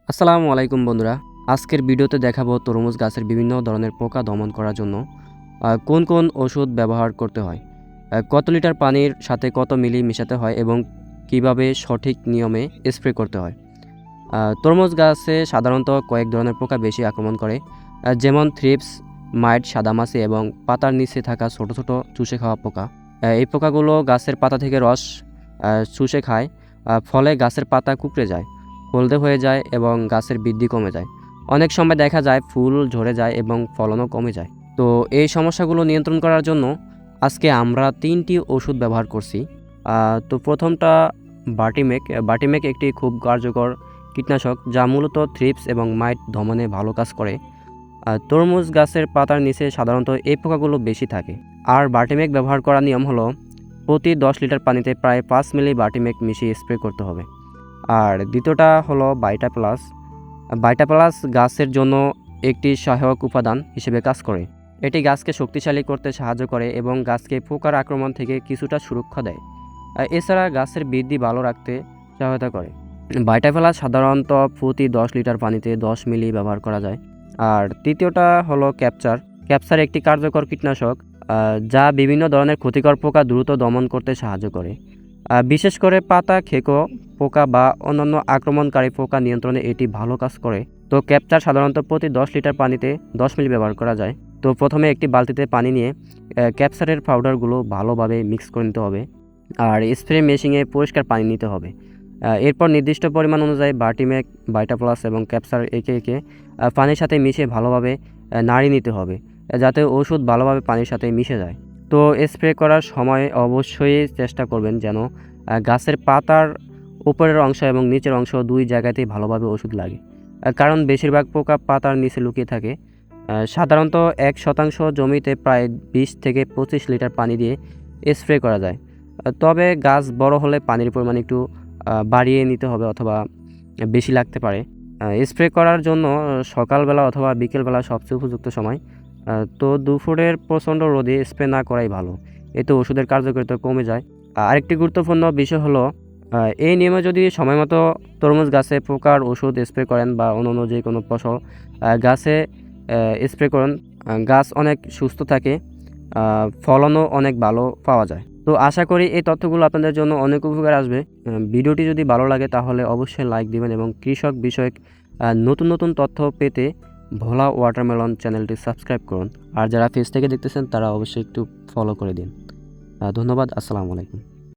আসসালামু আলাইকুম বন্ধুরা। আজকের ভিডিওতে দেখাবো তরমুজ গাছের বিভিন্ন ধরনের পোকা দমন করার জন্য কোন কোন ওষুধ ব্যবহার করতে হয়, কত লিটার পানির সাথে কত মিলি মেশাতে হয় এবং কিভাবে সঠিক নিয়মে স্প্রে করতে হয়। তরমুজ গাছে সাধারণত কয়েক ধরনের পোকা বেশি আক্রমণ করে, যেমন থ্রিপস, মাইট, সাদামাছি এবং পাতার নিচে থাকা ছোট ছোট চুষে খাওয়া পোকা। এই পোকাগুলো গাছের পাতা থেকে রস চুষে খায়, ফলে গাছের পাতা কুঁকড়ে যায়, হলদে হয়ে যায় এবং গাছের বৃদ্ধি কমে যায়। অনেক সময় দেখা যায় ফুল ঝরে যায় এবং ফলনও কমে যায়। তো এই সমস্যাগুলো নিয়ন্ত্রণ করার জন্য আজকে আমরা 3টি ওষুধ ব্যবহার করছি। তো প্রথমটা বাটিমেক। বাটিমেক একটি খুব কার্যকর কীটনাশক যা মূলত থ্রিপস এবং মাইট দমনে ভালো কাজ করে। তরমুজ গাছের পাতার নিচে সাধারণত এই পোকাগুলো বেশি থাকে। আর বাটিমেক ব্যবহার করার নিয়ম হলো প্রতি 10 লিটার পানিতে প্রায় 5 মিলি বাটিমেক মিশিয়ে স্প্রে করতে হবে। আর দ্বিতীয়টা হলো বাইটা প্লাস। বাইটা প্লাস গাছের জন্য একটি সহায়ক উপাদান হিসেবে কাজ করে। এটি গাছকে শক্তিশালী করতে সাহায্য করে এবং গাছকে পোকার আক্রমণ থেকে কিছুটা সুরক্ষা দেয়। এছাড়া গাছের বৃদ্ধি ভালো রাখতে সহায়তা করে। বাইটা প্লাস সাধারণত প্রতি 10 লিটার পানিতে 10 মিলি ব্যবহার করা যায়। আর তৃতীয়টা হলো ক্যাপচার। ক্যাপচার একটি কার্যকর কীটনাশক যা বিভিন্ন ধরনের ক্ষতিকর পোকা দ্রুত দমন করতে সাহায্য করে। বিশেষ করে পাতা খেকো পোকা বা অন্যান্য আক্রমণকারী পোকা নিয়ন্ত্রণে এটি ভালো কাজ করে। তো ক্যাপচার সাধারণত প্রতি 10 লিটার পানিতে 10 মিলি ব্যবহার করা যায়। তো প্রথমে একটি বালতিতে পানি নিয়ে ক্যাপচারের পাউডারগুলো ভালোভাবে মিক্স করে নিতে হবে। আর স্প্রে মেশিনে পরিষ্কার পানি নিতে হবে। এরপর নির্দিষ্ট পরিমাণ অনুযায়ী বাটিমেক, বাইটা প্লাস এবং ক্যাপচার একে একে পানির সাথে মিশিয়ে ভালোভাবে নাড়িয়ে নিতে হবে, যাতে ওষুধ ভালোভাবে পানির সাথে মিশে যায়। তো স্প্রে করার সময় অবশ্যই চেষ্টা করবেন যেন গাছের পাতার উপরের অংশ এবং নিচের অংশ দুই জায়গাতেই ভালোভাবে ওষুধ লাগে, কারণ বেশিরভাগ পোকা পাতার নিচে লুকিয়ে থাকে। সাধারণত 1% জমিতে প্রায় 20 থেকে 25 লিটার পানি দিয়ে স্প্রে করা যায়। তবে গাছ বড় হলে পানির পরিমাণ একটু বাড়িয়ে নিতে হবে অথবা বেশি লাগতে পারে। স্প্রে করার জন্য সকালবেলা অথবা বিকেলবেলা সবচেয়ে উপযুক্ত সময়। তো দুপুরের প্রচণ্ড রোদে স্প্রে না করাই ভালো, এতে ওষুধের কার্যকারিতা কমে যায়। আরেকটি গুরুত্বপূর্ণ বিষয় হলো এই নিয়মে যদি সময়মতো তরমুজ গাছে পোকার ওষুধ স্প্রে করেন বা অন্যান্য যে কোনো ফসল গাছে স্প্রে করেন, গাছ অনেক সুস্থ থাকে, ফলনও অনেক ভালো পাওয়া যায়। তো আশা করি এই তথ্যগুলো আপনাদের জন্য অনেক উপকার আসবে। ভিডিওটি যদি ভালো লাগে তাহলে অবশ্যই লাইক দিবেন এবং কৃষক বিষয়ক নতুন নতুন তথ্য পেতে ভোলা ওয়াটারমেলন চ্যানেলটি সাবস্ক্রাইব করুন। আর যারা পেজ থেকে দেখতেছেন তারা অবশ্যই একটু ফলো করে দিন। ধন্যবাদ। আসসালামু আলাইকুম।